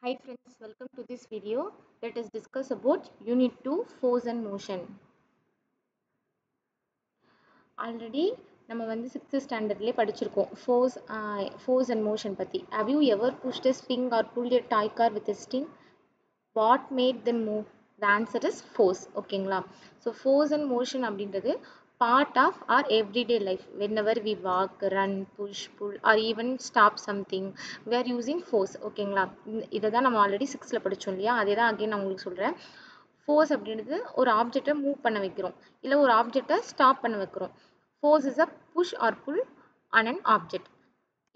Hi friends, welcome to this video. Let us discuss about Unit 2 Force and Motion. Already நம்ம வந்து 6th standardல படிச்சிருக்கோம் force and motion பத்தி. Have you ever pushed a swing or pulled a toy car with a sting? What made them move? The answer is force. ஓகேங்களா? So force and motion அப்படின்றது part of our everyday life. Whenever we walk, run, push, pull or even stop something, we are using force. ஓகேங்களா? இதை தான் நம்ம already 6th படிச்சோம் இல்லையா? அதே தான் again நான் உங்களுக்கு சொல்றேன். ஃபோர்ஸ் அப்படின்றது ஒரு ஆப்ஜெக்டை மூவ் பண்ண வைக்கிறோம் இல்லை ஒரு ஆப்ஜெக்டை ஸ்டாப் பண்ண வைக்கிறோம். Force is a push or pull on an object.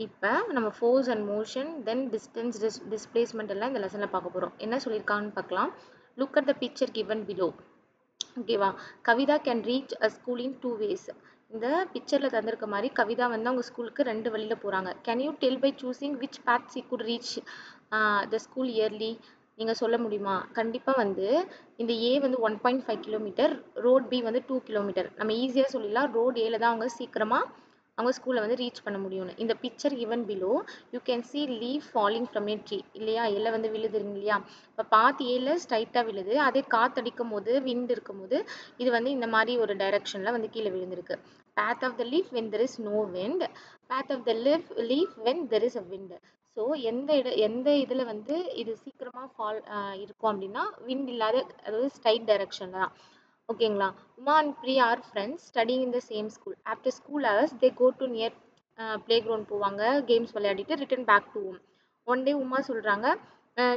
இப்போ நம்ம force and motion then distance displacement எல்லாம் இந்த லெசனில் பார்க்க போகிறோம். என்ன சொல்லியிருக்காங்கன்னு பார்க்கலாம். Look at the picture given below. ஓகேவா? Kavitha can reach a school in 2 ways. இந்த பிக்சரில் தந்திருக்க மாதிரி கவிதா வந்து அவங்க ஸ்கூலுக்கு 2 வழியில் போகிறாங்க. Can you tell by choosing which paths he could reach the school early? நீங்கள் சொல்ல முடியுமா? கண்டிப்பாக வந்து இந்த ஏ வந்து 1.5 கிலோமீட்டர், ரோட் பி வந்து 2 கிலோமீட்டர். நம்ம ஈஸியாக சொல்லிடலாம் ரோட் ஏல தான் அவங்க சீக்கிரமாக அவங்க ஸ்கூலில் வந்து ரீச் பண்ண முடியும்னு. இந்த picture given below you can see leaf falling from a tree. இல்லையா? இலை வந்து விழுதுங்க இல்லையா? இப்போ பாத் ஏல ஸ்ட்ரைட்டாக விழுது, அதே காற்றடிக்கும் போது விண்ட் இருக்கும் போது இது வந்து இந்த மாதிரி ஒரு டைரக்ஷனில் வந்து கீழே விழுந்திருக்கு. path of the leaf when there is no wind, path of the leaf when there is a wind. So எந்த இதில் வந்து இது சீக்கிரமாக இருக்கும் அப்படின்னா விண்ட் இல்லாத, அதாவது ஸ்ட்ரைட் டைரக்ஷன் தான். ஓகேங்களா? Uma and Priya are friends studying in the same school. After school hours they go to near playground போவாங்க, கேம்ஸ் விளையாடிட்டு return back to home. One day Uma சொல்கிறாங்க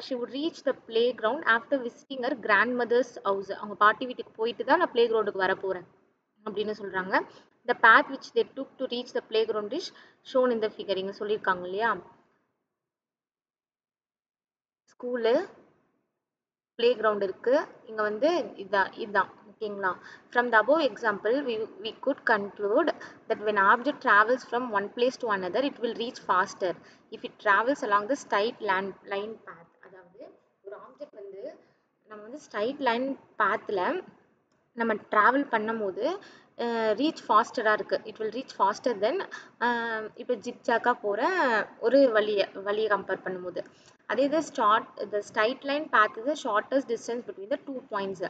she would reach the playground after visiting her grandmother's house. அவங்க பாட்டி வீட்டுக்கு போயிட்டு தான் நான் play கிரவுண்டுக்கு வர போகிறேன் அப்படின்னு சொல்கிறாங்க. த path which they took to reach the playground is shown in the figure. இங்கே சொல்லியிருக்காங்க இல்லையா? ஸ்கூலு பிளே கிரவுண்ட் இருக்குது, இங்கே வந்து இதுதான் ஓகேங்களா? From the above example we could conclude that when object travels from one place to another it will reach faster if it travels along the straight line path. அதாவது ஒரு object வந்து நம்ம வந்து ஸ்ட்ரைட் லைன் பாத்தில் நம்ம travel பண்ணும் போது reach ஃபாஸ்டராக இருக்குது. It will reach faster than இப்போ ஜிக்ஜாக்காக போகிற ஒரு வழியை கம்பேர் பண்ணும்போது. அதே இது the straight line path is the shortest distance between the 2 points.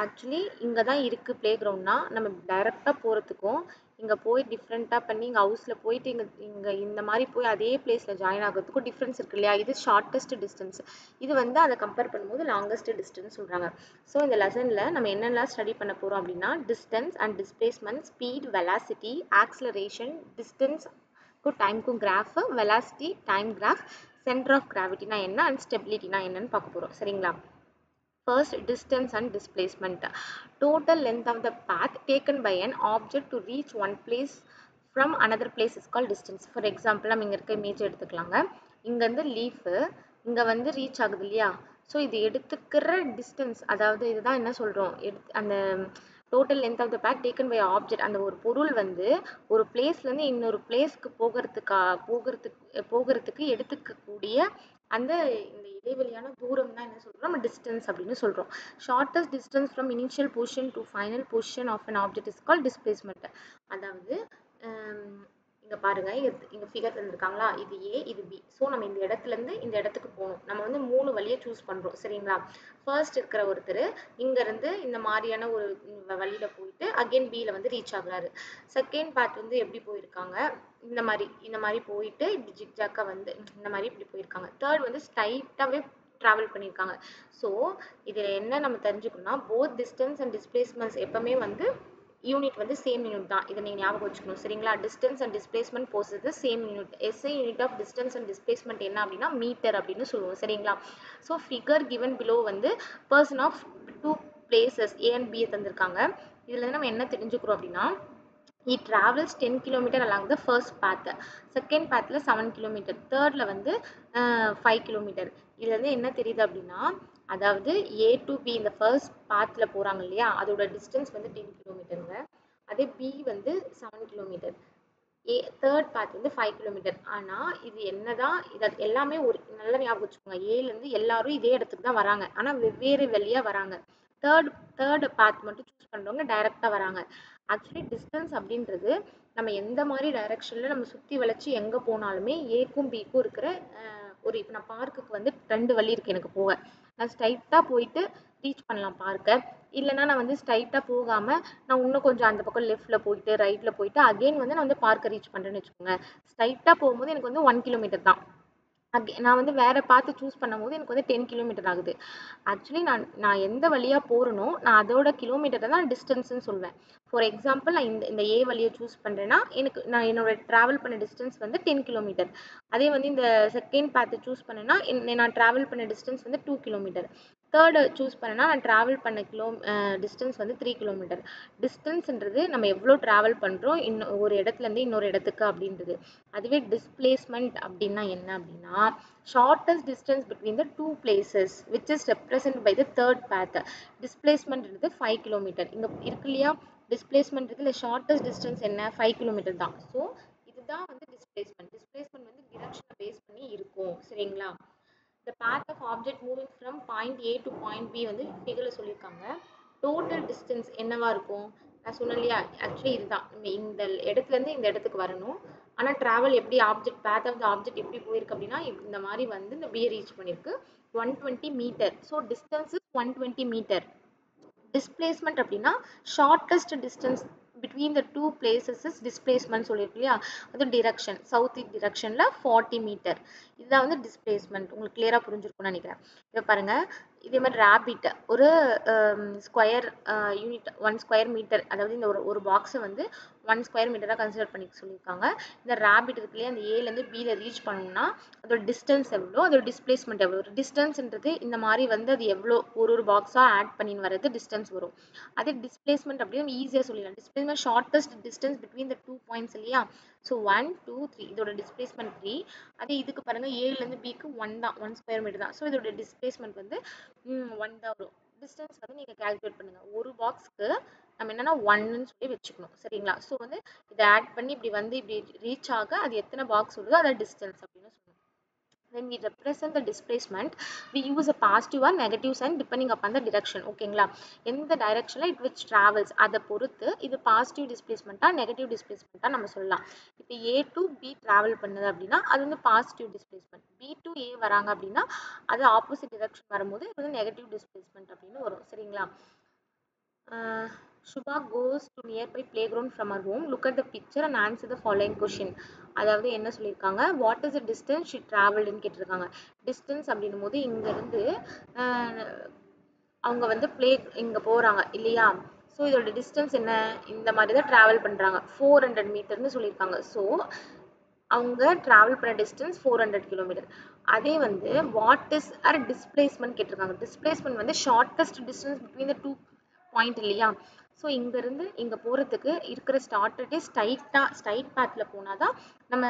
Actually இங்கே தான் இருக்குது பிளே கிரவுண்ட்னா நம்ம டைரெக்டாக போகிறதுக்கும் இங்கே போய் டிஃப்ரெண்ட்டாக பண்ணி இங்கே ஹவுஸில் போயிட்டு இங்கே இந்த மாதிரி போய் அதே பிளேஸில் ஜாயின் ஆகிறதுக்கும் டிஃப்ரென்ஸ் இருக்குது இல்லையா? இது ஷார்ட்டஸ்ட் டிஸ்டன்ஸ், இது வந்து அதை கம்பேர் பண்ணும்போது லாங்கஸ்ட் டிஸ்டன்ஸ் சொல்கிறாங்க. ஸோ இந்த லெசனில் நம்ம என்னெல்லாம் ஸ்டடி பண்ண போகிறோம் அப்படின்னா distance and displacement, speed, velocity, acceleration, டிஸ்டன்ஸ்க்கும் டைமுக்கும் graph, velocity time graph, centre of கிராவிட்டினா என்ன அண்ட் ஸ்டெபிலிட்டினா என்னன்னு பார்க்க போகிறோம். சரிங்களா? First, distance and displacement. Total length of the path taken by an object to reach one place from another place is called distance. For example, நம்ம இங்கே இருக்க image எடுத்துக்கலாங்க. இங்கேருந்து லீஃபு இங்கே வந்து ரீச் ஆகுது இல்லையா? ஸோ இது எடுத்துக்கிற டிஸ்டன்ஸ், அதாவது இதுதான் என்ன சொல்கிறோம், அந்த total length of the path taken by object. அந்த ஒரு பொருள் வந்து ஒரு பிளேஸ்லேருந்து இன்னொரு பிளேஸ்க்கு போகிறதுக்கு எடுத்துக்கக்கூடிய அந்த இந்த இடைவெளியான தூரம் தான் என்ன சொல்கிறோம், நம்ம டிஸ்டன்ஸ் அப்படின்னு சொல்கிறோம். Shortest distance from initial position to final position of an object is called displacement. அதாவது இங்கே பாருங்க, இங்கே ஃபிகர் தந்துருக்காங்களா? இது ஏ, இது பி. ஸோ நம்ம இந்த இடத்துலேருந்து இந்த இடத்துக்கு போகணும். நம்ம வந்து 3 வழியை சூஸ் பண்ணுறோம். சரிங்களா? ஃபர்ஸ்ட் இருக்கிற ஒருத்தர் இங்கேருந்து இந்த மாதிரியான ஒரு வழியில் போயிட்டு அகெயின் பியில் வந்து ரீச் ஆகுறாரு. செகண்ட் பார்ட் வந்து எப்படி போயிருக்காங்க, இந்த மாதிரி போயிட்டு இப்படி ஜிக்ஜாக்காக வந்து இந்த மாதிரி இப்படி போயிருக்காங்க. தேர்ட் வந்து ஸ்ட்ரைட்டாகவே ட்ராவல் பண்ணியிருக்காங்க. ஸோ இதில் என்ன நம்ம தெரிஞ்சுக்கணும்னா போத் டிஸ்டன்ஸ் அண்ட் டிஸ்பிளேஸ்மெண்ட்ஸ் எப்பவுமே வந்து யூனிட் வந்து சேம் யூனிட் தான். இதை நீங்கள் ஞாபகம் வச்சுக்கணும். சரிங்களா? டிஸ்டன்ஸ் அண்ட் டிஸ்பிளேஸ்மெண்ட் போகிறது same unit. SI unit of distance and displacement என்ன அப்படின்னா மீட்டர் அப்படின்னு சொல்லுவோம். சரிங்களா? ஸோ ஃபிகர் கிவன் பிலோ வந்து person of 2 places A and பியை தந்திருக்காங்க. இதில் நம்ம என்ன தெரிஞ்சுக்கிறோம் அப்படின்னா he travels 10 km along the first path, second pathல 7 km, thirdல வந்து 5 km. இதுல இருந்து என்ன தெரியுது அப்படின்னா அதாவது A to B இந்த ஃபர்ஸ்ட் பாத்ல போறாங்க இல்லையா, அதோட டிஸ்டன்ஸ் வந்து 10 கிலோமீட்டருங்க. அதே B வந்து 7 கிலோமீட்டர், தேர்ட் பாத் வந்து 5 கிலோமீட்டர். ஆனால் இது என்னதான் இதை எல்லாமே ஒரு நல்ல ஞாபகம் வச்சுக்கோங்க. ஏலேருந்து எல்லாரும் இதே இடத்துக்கு தான் வராங்க, ஆனால் வெவ்வேறு வழியாக வராங்க. தேர்ட் பாத் மட்டும் சூஸ் பண்ணுறவங்க டைரெக்டாக வராங்க. ஆக்சுவலி டிஸ்டன்ஸ் அப்படின்றது நம்ம எந்த மாதிரி டைரக்ஷனில் நம்ம சுற்றி வளைச்சி எங்கே போனாலுமே ஏக்கும் பிக்கும் இருக்கிற ஒரு இப்போ நான் பார்க்குக்கு வந்து 2 வழி இருக்குது எனக்கு போக. நான் ஸ்ட்ரைட்டாக போயிட்டு ரீச் பண்ணலாம் பார்க்க. இல்லைனா நான் வந்து ஸ்ட்ரைட்டாக போகாமல் நான் இன்னும் கொஞ்சம் அந்த பக்கம் லெஃப்ட்டில் போயிட்டு ரைட்டில் போயிட்டு அகெயின் வந்து நான் வந்து பார்க்கை ரீச் பண்ணுறேன்னு வச்சுக்கோங்க. ஸ்ட்ரைட்டாக போகும்போது எனக்கு வந்து 1 கிலோமீட்டர் தான். நான் வந்து வேற பார்த்து சூஸ் பண்ணும்போது எனக்கு வந்து 10 கிலோமீட்டர் ஆகுது. ஆக்சுவலி நான் எந்த வழியாக போகிறனோ நான் அதோட கிலோமீட்டரை தான் டிஸ்டன்ஸ்னு சொல்வேன். ஃபார் எக்ஸாம்பிள் நான் இந்த ஏ வழியை சூஸ் பண்ணுறேன்னா நான் என்னோட ட்ராவல் பண்ண டிஸ்டன்ஸ் வந்து 10 கிலோமீட்டர். அதே வந்து இந்த செகண்ட் பார்த்து சூஸ் பண்ணேன்னா நான் ட்ராவல் பண்ண டிஸ்டன்ஸ் வந்து 2 கிலோமீட்டர். தேர்டு சூஸ் பண்ணேன்னா நான் ட்ராவல் பண்ண டிஸ்டன்ஸ் வந்து 3 கிலோமீட்டர். டிஸ்டன்ஸ்ன்றது நம்ம எவ்வளோ ட்ராவல் பண்ணுறோம் ஒரு இடத்துலேருந்து இன்னொரு இடத்துக்கு அப்படின்றது. அதுவே டிஸ்பிளேஸ்மெண்ட் அப்படின்னா என்ன அப்படின்னா shortest distance between the two places which is represented by the third path. Displacement is 5 km. இங்க இருக்கு இல்லையா displacement இருக்குல்ல shortest distance என்ன 5 km தான். ஸோ இதுதான் வந்து displacement. Displacement வந்து direction பேஸ் பண்ணி இருக்கும். சரிங்களா? The path of object moving from point A to point B வந்து ஃபிகர்ல சொல்லியிருக்காங்க. டோட்டல் டிஸ்டன்ஸ் என்னவா இருக்கும்? நான் சொன்னேன் இல்லையா ஆக்சுவலி இதுதான் நம்ம இந்த இடத்துல இருந்து இந்த இடத்துக்கு வரணும். ஆனால் ட்ராவல் எப்படி ஆப்ஜெக்ட் பேத் ஆஃப் த ஆப்ஜெக்ட் எப்படி போயிருக்கு அப்படின்னா இந்த மாதிரி வந்து இந்த பியை ரீச் பண்ணியிருக்கு 120 metre. So distance is 120 metre. Displacement அப்படின்னா shortest distance between the two places is displacement சொல்லியிருக்கு இல்லையா அது டிரெக்ஷன் சவுத் டிரெக்ஷனில் 40 மீட்டர். இதுதான் வந்து டிஸ்பிளேஸ்மெண்ட். உங்களுக்கு கிளியராக புரிஞ்சிருக்கும்னு நினைக்கிறேன். இப்போ பாருங்க இதே மாதிரி ரேபிட் ஒரு ஸ்கொயர் யூனிட் 1 ஸ்கொயர் மீட்டர் அதாவது இந்த ஒரு பாக்ஸை வந்து 1 ஸ்கொயர் மீட்டராக கன்சிடர் பண்ணி சொல்லியிருக்காங்க. இந்த ரேபிட் இருக்குல்லையே அந்த ஏலேருந்து பியில் ரீச் பண்ணணும்னா அதோட டிஸ்டன்ஸ் எவ்வளோ அதோட டிஸ்பிளேஸ்மெண்ட் எவ்வளோ. டிஸ்டன்ஸ்ன்றது இந்த மாதிரி வந்து அது எவ்வளோ ஒரு பாக்ஸாக ஆட் பண்ணின்னு வர்றது டிஸ்டன்ஸ் வரும். அதே டிஸ்பிளேஸ்மெண்ட் அப்படின்னு ஈஸியாக சொல்லிடலாம். டிஸ்பிளேஸ்மெண்ட் ஷார்ட்டஸ்ட் டிஸ்டன்ஸ் பிட்வீன் த 2 பாயிண்ட்ஸ் இல்லையா. ஸோ 1 2 3 இதோட டிஸ்பிளேஸ்மெண்ட் 3. அதே இதுக்கு பாருங்கள் ஏலேருந்து பிக்கு 1 தான் 1 ஸ்கொயர் மீட்டர் தான். ஸோ இதோட டிஸ்பிளேஸ்மெண்ட் வந்து 1 தான் வரும். டிஸ்டன்ஸ் வந்து நீங்கள் கால்குலேட் பண்ணுங்கள். ஒரு பாக்ஸ்க்கு நம்ம என்னன்னா 1ன்னு சொல்லி வச்சுக்கணும். சரிங்களா? ஸோ வந்து இதை ஆட் பண்ணி இப்படி வந்து இப்படி ரீச் ஆக அது எத்தனை பாக்ஸ் வருதோ அதை டிஸ்டன்ஸ் அப்படின்னு சொல்லணும். When we represent the displacement, we use a positive or negative sign depending upon the direction. ஓகேங்களா? எந்த டைரக்ஷனில் it which travels அதை பொறுத்து இது பாசிட்டிவ் டிஸ்பிளேஸ்மெண்ட்டாக நெகட்டிவ் டிஸ்பிளேஸ்மெண்ட்டாக நம்ம சொல்லலாம். இப்போ ஏ டு பி ட்ராவல் பண்ணுது அப்படின்னா அது வந்து பாசிட்டிவ் டிஸ்பிளேஸ்மெண்ட். பி டு ஏ வராங்க அப்படின்னா அது ஆப்போசிட் டிரெக்ஷன் வரும்போது இது வந்து நெகட்டிவ் டிஸ்பிளேஸ்மெண்ட் அப்படின்னு வரும். சரிங்களா? Shubha goes to nearby playground from her home. Look at the picture and answer the following question. அதாவது என்ன சொல்லியிருக்காங்க what is the distance she ட்ராவல்டுன்னு கேட்டிருக்காங்க. டிஸ்டன்ஸ் அப்படின்னும் போது இங்கேருந்து அவங்க வந்து இங்கே போகிறாங்க இல்லையா. ஸோ இதோட டிஸ்டன்ஸ் என்ன இந்த மாதிரி தான் ட்ராவல் பண்ணுறாங்க 400 மீட்டர்னு சொல்லியிருக்காங்க. ஸோ அவங்க ட்ராவல் பண்ண டிஸ்டன்ஸ் 400 கிலோமீட்டர். அதே வந்து வாட் இஸ் ஆர் டிஸ்பிளேஸ்மெண்ட் கேட்டிருக்காங்க. டிஸ்பிளேஸ்மெண்ட் வந்து ஷார்ட்டஸ்ட் டிஸ்டன்ஸ் பிட்வீன் த 2 பாயிண்ட் இல்லையா. ஸோ இங்கேருந்து இங்கே போகிறதுக்கு இருக்கிற ஸ்டார்டே ஸ்ட்ரைட் பேத்தில் போனால் தான் நம்ம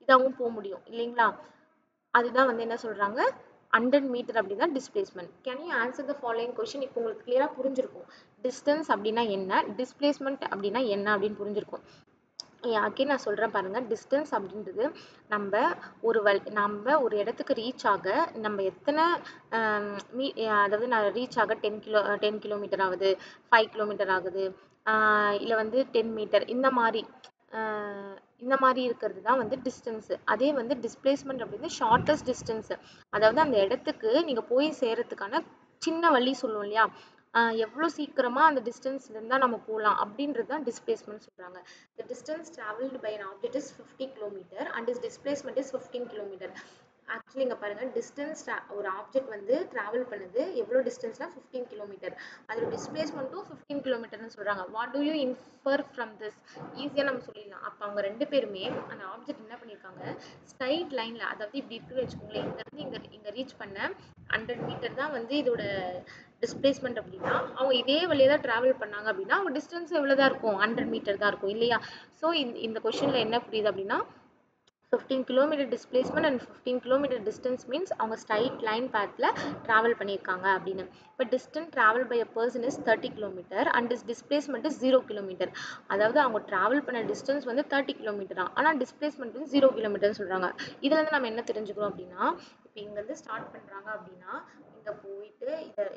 இதாகவும் போக முடியும் இல்லைங்களா. அதுதான் வந்து என்ன சொல்கிறாங்க 100 மீட்டர் அப்படின்னா displacement. Can you answer the following question. இப்போ உங்களுக்கு கிளியராக புரிஞ்சிருக்கும் டிஸ்டன்ஸ் அப்படின்னா என்ன டிஸ்பிளேஸ்மெண்ட் அப்படின்னா என்ன அப்படின்னு புரிஞ்சிருக்கும். அகெயின் நான் சொல்கிறேன் பாருங்கள். டிஸ்டன்ஸ் அப்படின்றது நம்ம ஒரு இடத்துக்கு ரீச் ஆக நம்ம எத்தனை அதாவது நான் ரீச் ஆக 10 கிலோமீட்டர் ஆகுது 5 கிலோமீட்டர் ஆகுது இல்லை வந்து 10 மீட்டர் இந்த மாதிரி இருக்கிறது தான் வந்து டிஸ்டன்ஸு. அதே வந்து டிஸ்பிளேஸ்மெண்ட் அப்படின்னு ஷார்ட்டஸ்ட் டிஸ்டன்ஸு அதாவது அந்த இடத்துக்கு நீங்கள் போய் சேர்கிறதுக்கான சின்ன வழி சொல்லுவோம் இல்லையா எவ்வளோ சீக்கிரமாக அந்த டிஸ்டன்ஸ்ல இருந்தால் நம்ம போகலாம் அப்படின்றது தான் டிஸ்பிளேஸ்மெண்ட் சொல்கிறாங்க. The distance traveled by an object is 50 km and its displacement is 15 km. Actually இங்கே பாருங்கள் டிஸ்டன்ஸ் ஒரு ஆப்ஜெக்ட் வந்து ட்ராவல் பண்ணுது எவ்வளோ டிஸ்டன்ஸ்னா 15 கிலோமீட்டர். அதோட டிஸ்பிளேஸ்மெண்ட்டும் 15 கிலோமீட்டர்னு சொல்கிறாங்க. What to you infer from this. ஈஸியாக நம்ம சொல்லிடலாம். அப்போ அவங்க ரெண்டு பேருமே அந்த ஆப்ஜெக்ட் என்ன பண்ணியிருக்காங்க ஸ்ட்ரைட் லைனில் அதாவது இப்படி இருக்குன்னு வச்சுக்கோங்களேன். இங்கேருந்து இங்கே ரீச் பண்ண 100 மீட்டர் தான் வந்து இதோட டிஸ்பிளேஸ்மெண்ட் அப்படின்னா அவங்க இதே வழியாக தான் ட்ராவல் பண்ணாங்க அப்படின்னா அவங்க டிஸ்டன்ஸ் எவ்வளோ தான் இருக்கும் 100 மீட்டர் தான் இருக்கும் இல்லையா. ஸோ இந்த கொஷனில் என்ன புரியுது அப்படின்னா 15 kilometre displacement and 15 kilometre distance means அவங்க ஸ்ட்ரைட் லைன் பேத்தில் ட்ராவல் பண்ணியிருக்காங்க அப்படின்னு. இப்போ distance travel by a person is 30 kilometre and is displacement is 0 kilometre. அதாவது அவங்க ட்ராவல் பண்ண டிஸ்டன்ஸ் வந்து 30 கிலோமீட்டர் தான் ஆனால் டிஸ்பிளேஸ்மெண்ட் வந்து 0 கிலோமீட்டர்னு சொல்கிறாங்க. இதில் வந்து நம்ம என்ன தெரிஞ்சுக்கிறோம் அப்படின்னா இப்போ இங்கேருந்து ஸ்டார்ட் பண்ணுறாங்க அப்படின்னா இங்கே போயிட்டு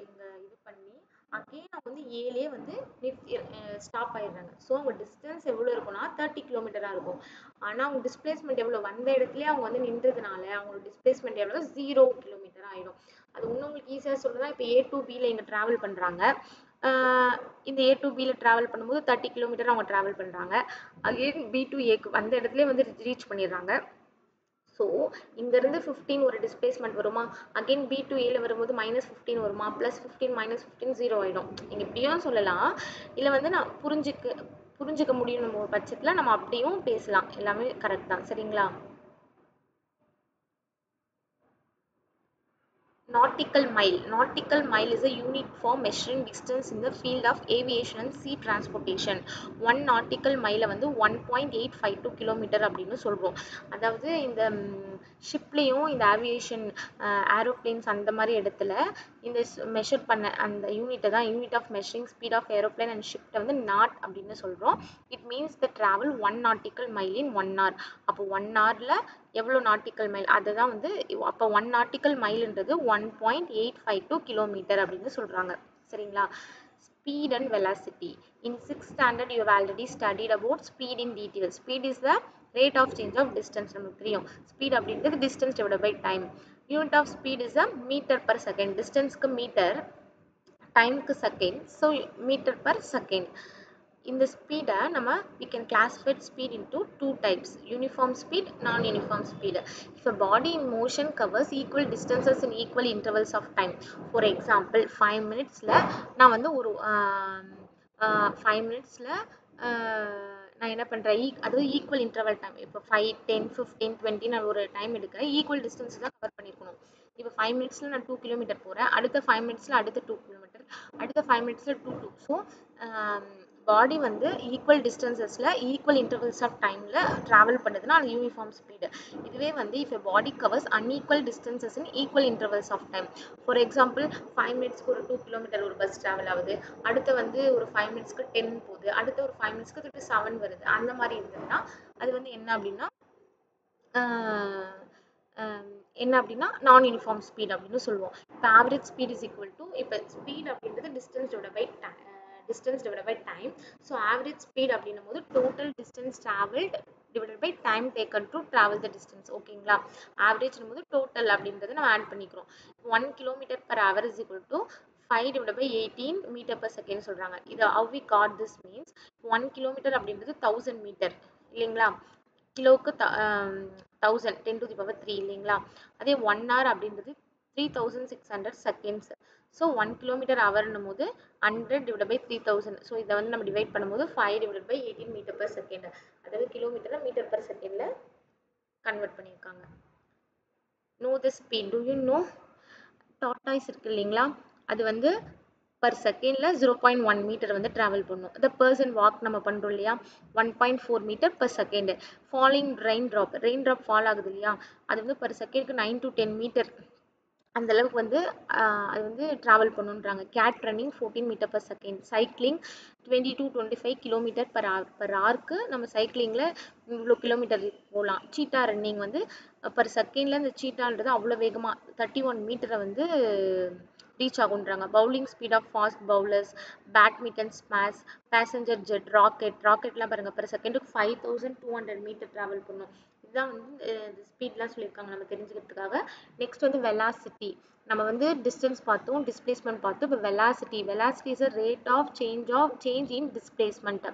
இங்கே இது பண்ணி அகைன் அவங்க வந்து ஏலேயே வந்து ஸ்டாப் ஆயிடுறாங்க. ஸோ அவங்க டிஸ்டன்ஸ் எவ்வளோ இருக்கும்னா 30 கிலோமீட்டராக இருக்கும். ஆனால் அவங்க டிஸ்பிளேஸ்மெண்ட் எவ்வளோ வந்த இடத்துலயே அவங்க வந்து நின்றதுனால அவங்களோட டிஸ்பிளேஸ்மெண்ட் எவ்வளோ 0 கிலோமீட்டர் ஆயிடும். அது இன்னும் உங்களுக்கு ஈஸியாக சொல்றதா, இப்போ A to Bல இங்கே ட்ராவல் பண்ணுறாங்க. இந்த A to Bல ட்ராவல் பண்ணும்போது 30 கிலோமீட்டர் அவங்க ட்ராவல் பண்ணுறாங்க. அகைன் B to Aக்கு வந்த இடத்துலயே வந்து ரீச் பண்ணிடுறாங்க. ஸோ இங்கேருந்து 15 ஒரு டிஸ்பிளேஸ்மெண்ட் வருமா, அகைன் பி டு ஏல வரும்போது -15 வருமா, +15 -15 0 ஆகிடும். நீங்கள் இப்படியும் சொல்லலாம், இல்லை வந்து நான் புரிஞ்சுக்க முடியும் நம்ம பட்சத்தில் நம்ம அப்படியும் பேசலாம். எல்லாமே கரெக்ட் தான். சரிங்களா? Nautical mile. Nautical mile is a unit for measuring distance in the field of aviation and sea transportation. 1 nautical mile வந்து 1.852 கிலோமீட்டர் அப்படின்னு சொல்றோம். அதாவது இந்த ஷிப்லேயும் இந்த ஏவியேஷன் ஏரோப்ளேன்ஸ் அந்த மாதிரி இடத்துல இந்த மெஷர் பண்ண அந்த யூனிட்டை தான் unit of measuring speed of aeroplane and ஷிப்டை வந்து நாட் அப்படின்னு சொல்கிறோம். It means the travel 1 nautical mile in 1 hour. அப்போ 1 hourல எவ்வளோ நாட்டிக்கல் மைல், அதுதான் வந்து அப்போ 1 nautical mileன்றது 1.852 கிலோமீட்டர் அப்படின்னு சொல்கிறாங்க. சரிங்களா? Speed and velocity. In 6th standard you have already studied about speed in detail. Speed is the rate of change of distance. நமக்கு தெரியும் speed அப்படின்றது distance divided by time. Unit of speed is a meter per second. Distanceக்கு metre, டைம்க்கு second. So metre per second. இந்த ஸ்பீடை நம்ம we can classify speed into two types: uniform speed, non-uniform speed. If a body in motion covers equal distances in equal intervals of time, for example 5 minutesல நான் வந்து ஒரு 5 minutesல நான் என்ன பண்ணுறேன், அதாவது ஈக்குவல் இன்டர்வல் டைம், இப்போ 5, 10, 15, 20 நான் ஒரு டைம் எடுக்கிறேன், ஈக்குவல் டிஸ்டன்ஸ் தான் கவர் பண்ணியிருக்கணும். இப்போ 5 மினிட்ஸில் நான் 2 கிலோமீட்டர் போகிறேன், அடுத்த 5 மினிட்ஸில் அடுத்த 2 கிலோமீட்டர், அடுத்த 5 மினிட்ஸில் 2. ஸோ பாடி வந்து ஈக்குவல் டிஸ்டன்சஸில் ஈக்குவல் இன்டர்வல்ஸ் ஆஃப் டைமில் ட்ராவல் பண்ணுதுன்னா அது யூனிஃபார்ம் ஸ்பீடு. இதுவே வந்து if a body covers unequal distances in equal intervals of time, for example 5 மினிட்ஸ்க்கு ஒரு 2 கிலோமீட்டர் ஒரு பஸ் ட்ராவல் ஆகுது, அடுத்து வந்து ஒரு 5 மினிட்ஸ்க்கு 10 போகுது, அடுத்த ஒரு 5 மினிட்ஸ்க்கு திருப்பி 7 வருது, அந்த மாதிரி இருந்ததுன்னா அது வந்து என்ன அப்படின்னா நான் யூனிஃபார்ம் ஸ்பீட் அப்படின்னு சொல்லுவோம். இப்போ average speed is equal to, இப்போ ஸ்பீட் அப்படின்றது distance divided by time. So average speed அப்படின்னும் போது total distance travelled divided by time taken to travel the distance. ஓகேங்களா? ஆவரேஜ்னும் போது டோட்டல் அப்படின்றத நம்ம ஆட் பண்ணிக்கிறோம். 1 kilometre per hour is equal to 5 divided by 18 meter per second சொல்றாங்க. இது how we got this means 1 kilometre அப்படின்றது 1000 மீட்டர் இல்லைங்களா? கிலோவுக்கு 1000 10 to the power 3 இல்லைங்களா? அதே 1 hour அப்படின்றது 3600 செகண்ட்ஸ். ஸோ 1 கிலோமீட்டர் ஹவர்னும் போது 100 divided by 3000. ஸோ இதை வந்து நம்ம டிவைட் பண்ணும்போது 5 divided by 18 metre per second, அதாவது கிலோமீட்டரை மீட்டர் per செகண்டில் கன்வெர்ட் பண்ணியிருக்காங்க. Know the speed. Do you know tortoise இருக்கு இல்லைங்களா, அது வந்து per செகண்டில் 0.1 மீட்டர் வந்து ட்ராவல் பண்ணும். த பர்சன் வாக் நம்ம பண்ணுறோம் இல்லையா, 1.4 metre per second. Falling rain drop fall ஆகுது இல்லையா, அது வந்து per செகண்டுக்கு 9 to 10 மீட்டர் அந்த அளவுக்கு வந்து அது வந்து ட்ராவல் பண்ணுன்றாங்க. Cat running 14 metre per second. Cycling 20 to 25 kilometre per hourக்கு நம்ம சைக்கிளிங்கில் இவ்வளோ கிலோமீட்டர் போகலாம். சீட்டா ரன்னிங் வந்து per செகண்டில் இந்த சீட்டான்றது அவ்வளோ வேகமாக 31 மீட்டரை வந்து ரீச் ஆகுன்றாங்க. Bowling speed of fast bowlers, badminton smash, passenger jet, ராக்கெட்லாம் பாருங்கள் per செகண்டுக்கு 5200 மீட்டர் ட்ராவல் பண்ணும். இதுதான் வந்து ஸ்பீட்லாம் சொல்லியிருக்காங்க நம்ம தெரிஞ்சுக்கிறதுக்காக. நெக்ஸ்ட் வந்து வெலாசிட்டி. நம்ம வந்து டிஸ்டன்ஸ் பார்த்தோம், டிஸ்பிளேஸ்மெண்ட் பார்த்தோம். இப்போ velocity is a rate of change in displacement.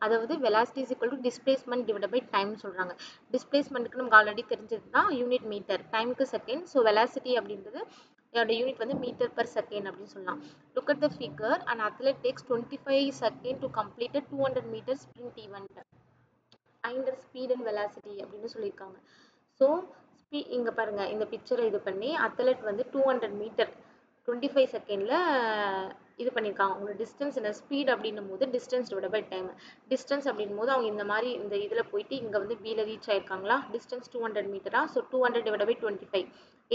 அதாவது velocity is equal to displacement divided by time சொல்கிறாங்க. டிஸ்பிளேஸ்மெண்ட்டுக்கு நமக்கு ஆல்ரெடி தெரிஞ்சது தான் யூனிட் மீட்டர், டைமுக்கு செகண்ட். ஸோ வெலாசிட்டி அப்படின்றது அதோட யூனிட் வந்து மீட்டர் per செகண்ட் அப்படின்னு சொல்லலாம். Look at the figure. And athlete takes 25 second to complete 200 metre sprint event. Find the speed and velocity அப்படின்னு சொல்லியிருக்காங்க. ஸோ இங்கே பாருங்கள், இந்த பிக்சரை இது பண்ணி அத்லெட் வந்து 200 மீட்டர் 25 செகண்டில் இது பண்ணியிருக்காங்க. அவங்களோட டிஸ்டன்ஸ் என்ன, ஸ்பீட் அப்படின்னும் போது distance divide by time. Distance அப்படின்னும் போது அவங்க இந்த மாதிரி இந்த இதில் போயிட்டு இங்கே வந்து பியில் ரீச் ஆயிருக்காங்களா, டிஸ்டன்ஸ் 200 மீட்டரா. So 200 divide by 25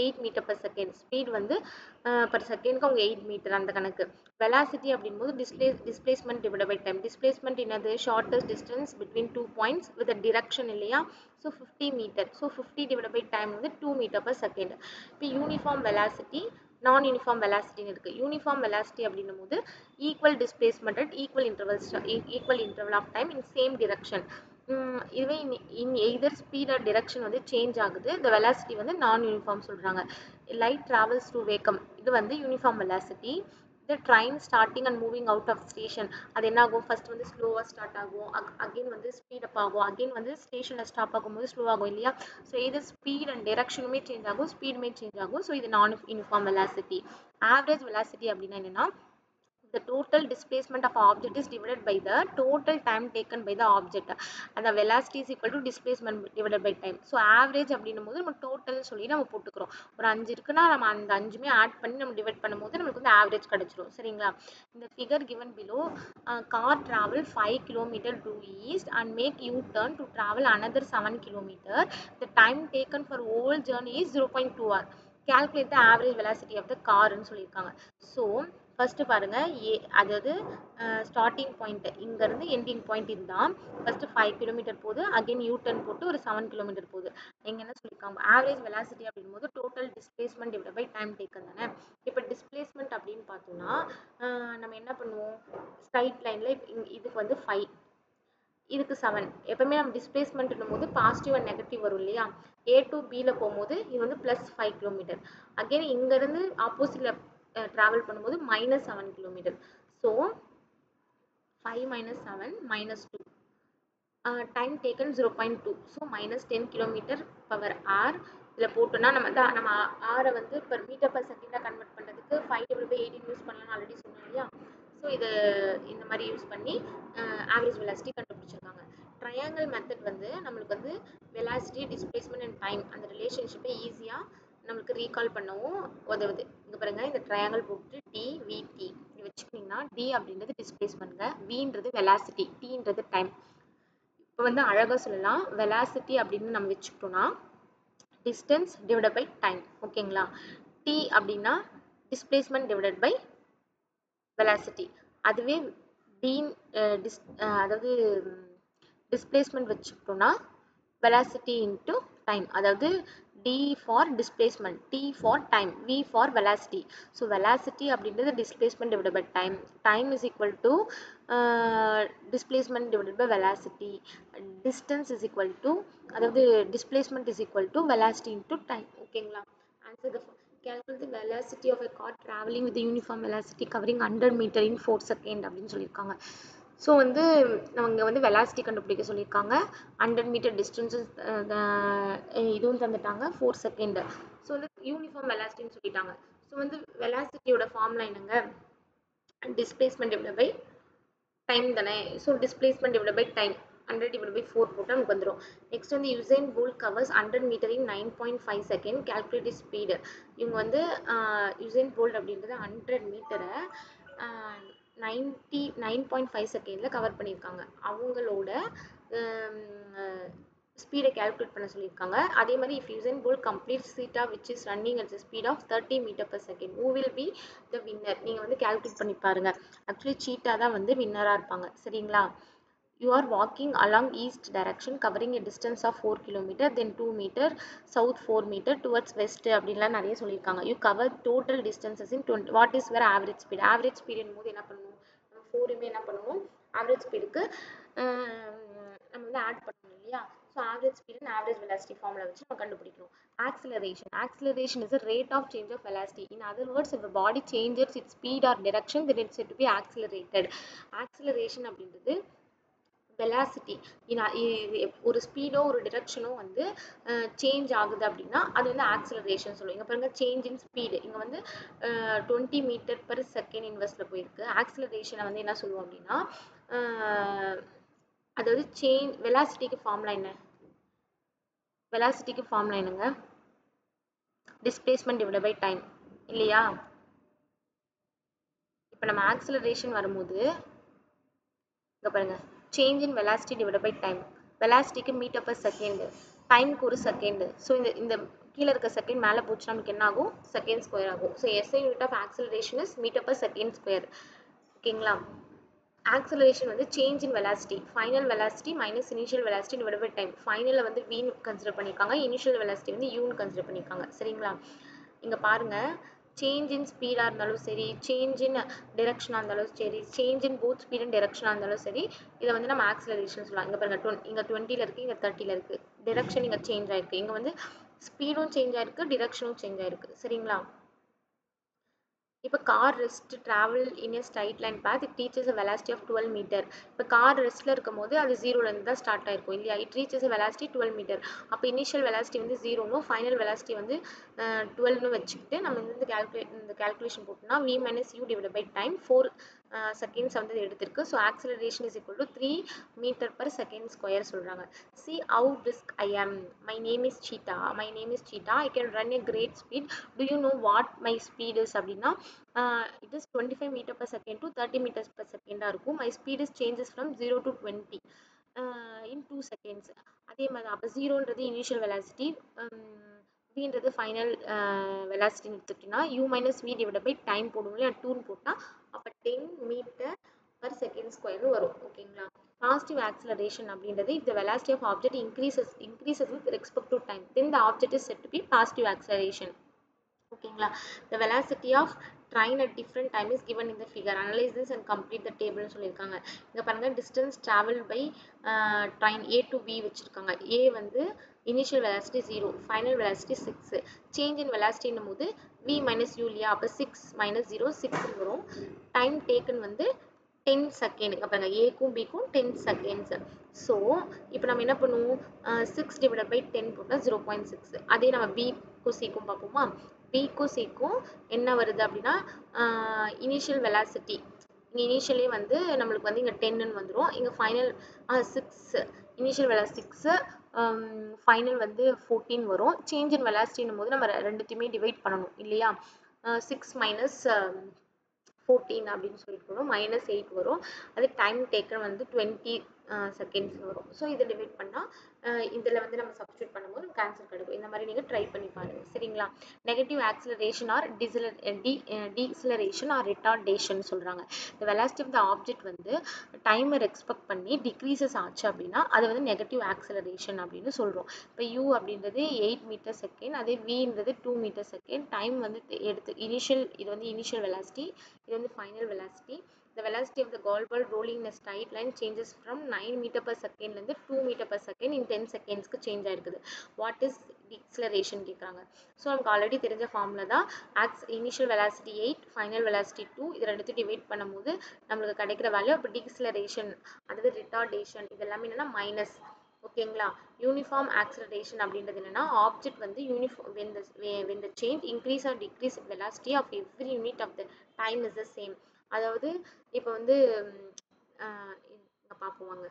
8 metre per second. Speed வந்து per செகண்டுக்கு அவங்க 8 மீட்டர் அந்த கணக்கு. வெலாசிட்டி அப்படின்போது displacement divide by time. Displacement என்னது, shortest distance between 2 points with direction இல்லையா. So 50 metre. So 50 divide by time வந்து 2 மீட்டர் per செகண்ட். இப்போ யூனிஃபார்ம் வெலாசிட்டி நான் யூனிஃபார்ம் வெலாசிட்டின்னு இருக்கு. யூனிஃபார்ம் வெலாசிட்டி அப்படின்னும் போது equal displacement at equal interval of time in same direction. இதுவே in either speed or direction வந்து change ஆகுது. இந்த வெலாசிட்டி வந்து நான் யூனிஃபார்ம் சொல்றாங்க. லைட் டிராவல்ஸ் டு வேக்கம், இது வந்து uniform velocity. the train starting and moving out of station, அது என்ன ஆகும், ஃபர்ஸ்ட் வந்து ஸ்லோவா ஸ்டார்ட் ஆகும், அகைன் வந்து ஸ்பீட் அப் ஆகும், அகைன் வந்து ஸ்டேஷன்ல ஸ்டாப் ஆகும்போது ஸ்லோ ஆகும் இல்லையா. ஸோ இது ஸ்பீட் அண்ட் டைரக்ஷனுமே சேஞ்ச் ஆகும், ஸ்பீடுமே சேஞ்ச் ஆகும். ஸோ இது நான் யூனிஃபார்ம் வெலாசிட்டி. ஆவரேஜ் வெலாசிட்டி அப்படின்னா என்னன்னா, the total displacement of object is divided by the total time taken by the object, and the velocity is equal to displacement divided by time. So average அப்படின்னும் போது நம்ம total சொல்லி நம்ம போட்டுக்கிறோம். ஒரு 5 இருக்குன்னா நம்ம அந்த 5மே ஆட் பண்ணி நம்ம டிவைட் பண்ணும்போது நமக்கு வந்து ஆவரேஜ் கிடைச்சிரும். சரிங்களா. இந்த figure given below, car travel 5 km due east and make U-turn to travel another 7 km. The time taken for whole journey is 0.2 hour. Calculate the average velocity of the car ன்னு சொல்லியிருக்காங்க. So first பாருங்க, அதாவது starting point இங்க இருந்து ending point இதுதான். First 5 kilometre போகுது, again you turn போட்டு ஒரு 7 கிலோமீட்டர் போகுது. எங்க என்ன சொல்லியிருக்காங்க, ஆவரேஜ் வெலாசிட்டி அப்படின் போது total displacement divide by time taken தானே. இப்போ டிஸ்பிளேஸ்மெண்ட் அப்படின்னு பார்த்தோம்னா நம்ம என்ன பண்ணுவோம், ஸ்ட்ரைட் லைன்ல இதுக்கு வந்து 5, இதுக்கு 7. எப்பவுமே நம்ம டிஸ்பிளேஸ்மெண்ட் போது பாசிட்டிவ் அண்ட் நெகட்டிவ் வரும் இல்லையா. A to B ல போகும்போது இது வந்து +5 கிலோமீட்டர், அகைன் இங்க இருந்து ஆப்போசிட்ல டிராவல் பண்ணும்போது -7 kilometre. So 5 - 7 -2, time taken 0.2. So -10 km/h. இதில் போட்டோம்னா நம்ம ஆரை வந்து per மீட்டர் per செகண்டாக கன்வெர்ட் பண்ணுறதுக்கு 5/18 யூஸ் பண்ணலாம்னு ஆல்ரெடி சொன்னோம் இல்லையா. ஸோ இது இந்த மாதிரி யூஸ் பண்ணி ஆவரேஜ் வெலாசிட்டி கண்டுபிடிச்சிருக்காங்க. ட்ரையாங்கிள் மெத்தட் வந்து நம்மளுக்கு வந்து வெலாசிட்டி, டிஸ்பிளேஸ்மெண்ட் அண்ட் டைம் அந்த ரிலேஷன்ஷிப்பை ஈஸியாக நம்மளுக்கு ரீகால் பண்ணவும் உதவுது. இங்கே பாருங்க, இந்த ட்ரையாங்கிள் போட்டு DVT இது வச்சுக்கிட்டிங்கன்னா, D அப்படின்றது டிஸ்பிளேஸ்மெண்ட்ங்க, Vன்றது வெலாசிட்டி, Tன்றது டைம். இப்போ வந்து அழகாக சொல்லலாம், வெலாசிட்டி அப்படின்னு நம்ம வச்சுக்கிட்டோம்னா டிஸ்டன்ஸ் டிவைடட் பை டைம். ஓகேங்களா. T அப்படின்னா டிஸ்பிளேஸ்மெண்ட் டிவைடட் பை வெலாசிட்டி. அதுவே அதாவது டிஸ்பிளேஸ்மெண்ட் வச்சுக்கிட்டோம்னா வெலாசிட்டி இன்ட்டு டைம். அதாவது D for displacement, T for time, V for velocity. So velocity அப்படின்றது displacement divided by time. Time is equal to displacement divided by velocity. Distance is equal to, அதாவது displacement is equal to velocity into time. ஓகேங்களா. Answer the calculate the velocity of a car traveling with the uniform velocity covering 100 meter in 4 seconds அப்படின்னு சொல்லியிருக்காங்க. So வந்து அவங்க வந்து velocity கண்டுபிடிக்க சொல்லியிருக்காங்க. 100 metre distances இதுவும் தந்துட்டாங்க, 4 செகண்ட். ஸோ வந்து யூனிஃபார்ம் வெலாசிட்டின்னு சொல்லிட்டாங்க. ஸோ வந்து வெலாசிட்டியோட ஃபார்முலா என்னங்க, டிஸ்பிளேஸ்மெண்ட் டிவைடட் பை டைம் தானே. So displacement divided by time 100/4 போட்டால் நமக்கு வந்துடும். நெக்ஸ்ட் வந்து Usain Bolt covers 100 metre in 9.5 second, calculate speed. இவங்க வந்து யுசைன் போல்ட் அப்படின்றது 100 மீட்டரை 9.5 செகண்டில் கவர் பண்ணியிருக்காங்க. அவங்களோட ஸ்பீடை கேல்குலேட் பண்ண சொல்லியிருக்காங்க. அதே மாதிரி if Usain Bolt complete cheetah which is running at speed of 30 metre per second, who will be the winner? நீங்கள் வந்து கேல்குலேட் பண்ணி பாருங்க. ஆக்சுவலி சீட்டா தான் வந்து வின்னராக இருப்பாங்க. சரிங்களா. You are walking along east direction covering a distance of 4 km, then 2 meter, south 4 meter, towards west அப்படின்லாம் நிறைய சொல்லியிருக்காங்க. You cover total distances in 20. What is your average speed? Average speed போது என்ன பண்ணுவோம், நம்ம 4மே என்ன பண்ணுவோம், ஆவரேஜ் ஸ்பீடுக்கு நம்ம வந்து ஆட் பண்ணணும் இல்லையா. So average speed and average velocity formula வச்சு நம்ம கண்டுபிடிக்கணும். Acceleration is a rate of change of velocity. In other words, if a body changes its speed or direction, then it's said to be accelerated. Acceleration அப்படின்றது velocity, ஒரு ஸ்பீடோ ஒரு டிரெக்ஷனோ வந்து change ஆகுது அப்படின்னா அது வந்து ஆக்சிலரேஷன் சொல்லுவோம். இங்கே பாருங்க, சேஞ்ச் இன் ஸ்பீடு இங்கே வந்து 20 மீட்டர் per செகண்ட் இன்வெர்ஸில் போயிருக்கு. ஆக்சிலரேஷனை வந்து என்ன சொல்லுவோம் அப்படின்னா, அதாவது வெலாசிட்டிக்கு ஃபார்முலா என்ன, வெலாசிட்டிக்கு ஃபார்முலா என்னங்க, டிஸ்பிளேஸ்மெண்ட் டிவைடட் பை டைம் இல்லையா. இப்போ நம்ம ஆக்சிலரேஷன் வரும்போது இங்கே பாருங்க, change in velocity divide by time. வெலாசிட்டிக்கு மீட்டர் per செகண்ட், டைமுக்கு ஒரு செகண்ட். ஸோ இந்த கீழே இருக்க செகண்ட் மேலே போச்சு நமக்கு என்ன ஆகும், செகண்ட் ஸ்கொயர் ஆகும். So SI unit of acceleration is metre per second square. ஓகேங்களா. ஆக்சிலரேஷன் வந்து change in velocity, final velocity minus initial velocity divide by time. ஃபைனலில் வந்து Vன்னு கன்சிடர் பண்ணியிருக்காங்க, இனிஷியல் வெலாசிட்டி வந்து Uன்னு கன்சிடர் பண்ணியிருக்காங்க. சரிங்களா. இங்கே பாருங்க, சேஞ்ச் இன் ஸ்பீடாக இருந்தாலும் சரி, சேஞ்ச் இன் டிரெக்ஷனாக இருந்தாலும் சரி, change in both speed and டிரெக்ஷனாக இருந்தாலும் சரி, இதை வந்து நம்ம ஆக்சிலரேஷன் சொல்லலாம். இங்கே பாருங்க, இங்கே 20ல் இருக்குது, இங்கே 30ல் இருக்குது. டிரெக்ஷன் இங்கே சேஞ்ச் ஆயிருக்கு, இங்கே வந்து ஸ்பீடும் சேஞ்ச் ஆயிருக்கு, டிரெக்ஷனும் சேஞ்ச் ஆயிருக்கு. சரிங்களா? இப்போ car rest travel in a straight line path it reaches a velocity of 12 metre. இப்போ கார் ரெஸ்ட்டில் இருக்கும் போது அது ஜீரோலேருந்து தான் ஸ்டார்ட் ஆயிருக்கும் இல்லையா? It reaches a velocity 12 metre. அப்போ இனிஷியல் வெலாசிட்டி வந்து ஜீரோனும் ஃபைனல் வெலாசிட்டி வந்து 12னு வச்சுக்கிட்டு நம்ம இந்த கேல்குலேஷன் போட்டோம்னா v minus u divided by time 4 seconds வந்து எடுத்திருக்கு. So acceleration is equal to 3 metre per second square சொல்கிறாங்க. See how brisk I am. My name is Cheetah. My name is Cheetah. I can run a great speed. Do you know what my speed is அப்படின்னா it is 25 meter per second to 30 meters per second இருக்கும். My speed is changes from 0 to 20 in 2 seconds. அதே மாதிரி அப்போ ஜீரோன்றது initial velocity, வின்றது final வெலாசிட்டின்னு எடுத்துக்கிட்டிங்கன்னா u minus v divided by time போடுவோம் இல்லையா? 2ன்னு போட்டால் அப்போ 10 மீட்டர் per second ஸ்கொயர்னு வரும். ஓகேங்களா? பாசிட்டிவ் ஆக்சிலரேஷன் அப்படின்றது if the velocity of object increases with respect to time, then the object is said to be positive acceleration. ஓகேங்களா? the velocity of train at different time is given in the figure. Analyze this and complete the table னு சொல்லியிருக்காங்க. இங்கே பாருங்க, distance traveled by train A to B வச்சுருக்காங்க. A வந்து initial velocity 0, final velocity 6. change in velocity என்னும் போது v minus u இல்லையா? அப்போ 6 minus 0 6 வரும். time taken வந்து 10 செகண்ட். இங்கே பாருங்க, ஏக்கும் பிக்கும் 10 செகண்ட்ஸ். ஸோ இப்போ நம்ம என்ன பண்ணுவோம்? 6 டிவைடட் பை 10 போட்டால் 0.6. அதே நம்ம பிக்கும் சிக்கும் பார்ப்போமா? பிக்கும் சிக்கும் என்ன வருது அப்படின்னா இனிஷியல் வெலாசிட்டி இங்கே இனிஷியலே வந்து நம்மளுக்கு வந்து இங்கே 10ன்னு வந்துடும். இங்கே ஃபைனல் 6 இனிஷியல் வெலாசிட்டி 6, ஃபைனல் வந்து 14 வரும். சேஞ்ச் இன் வெலாசிட்டின்னும் போது நம்ம ரெண்டுத்தையுமே டிவைட் பண்ணணும் இல்லையா? 6 மைனஸ் 14 அப்படின்னு சொல்லிட்டு வரும், -8 வரும். அது டைம் டேக்கன் வந்து 20 செகண்ட்ஸ் வரும். ஸோ இதை டிவைட் பண்ணால் இதில் வந்து நம்ம சப்ஸ்டியூட் பண்ணும்போது நமக்கு ஆன்சர் கிடைக்கும். இந்த மாதிரி நீங்கள் ட்ரை பண்ணி பாருங்கள். சரிங்களா? Negative acceleration or deceleration or retardation சொல்கிறாங்க. இந்த வெலாசிட்டி ஆஃப் த ஆப்ஜெக்ட் வந்து டைமர் எக்ஸ்பெக்ட் பண்ணி டிக்ரீசஸ் ஆச்சு அப்படின்னா அது வந்து நெகட்டிவ் ஆக்சிலரேஷன் அப்படின்னு சொல்கிறோம். இப்போ u அப்படின்றது 8 மீட்டர் செகண்ட், அதே vன்றது 2 மீட்டர் செகண்ட். டைம் வந்து எடுத்து இது வந்து இனிஷியல் வெலாசிட்டி, இது வந்து final velocity. The velocity of the golf ball rolling in a straight line changes from 9 meter per second ல இருந்து 2 meter per second in 10 secondsக்கு change ஆயிருக்குது. வாட் இஸ் டிக்ஸலரேஷன் கேட்குறாங்க. ஸோ நமக்கு ஆல்ரெடி தெரிஞ்ச ஃபார்முலா தான். இனிஷியல் வெலாசிட்டி 8, ஃபைனல் வெலாசிட்டி 2, இது ரெண்டுத்தையும் divide பண்ணும்போது நம்மளுக்கு கிடைக்கிற வேல்யூ. அப்போ டிக்ஸலரேஷன் அதாவது ரிட்டார்டேஷன் இது எல்லாமே என்னன்னா மைனஸ். ஓகேங்களா? யூனிஃபார்ம் ஆக்சிலரேஷன் அப்படின்றது என்னன்னா ஆப்ஜெக்ட் வந்து when the change increase or decrease velocity of every unit of the time is the same. அதாவது இப்போ வந்து இங்கே பார்ப்போம் வாங்க.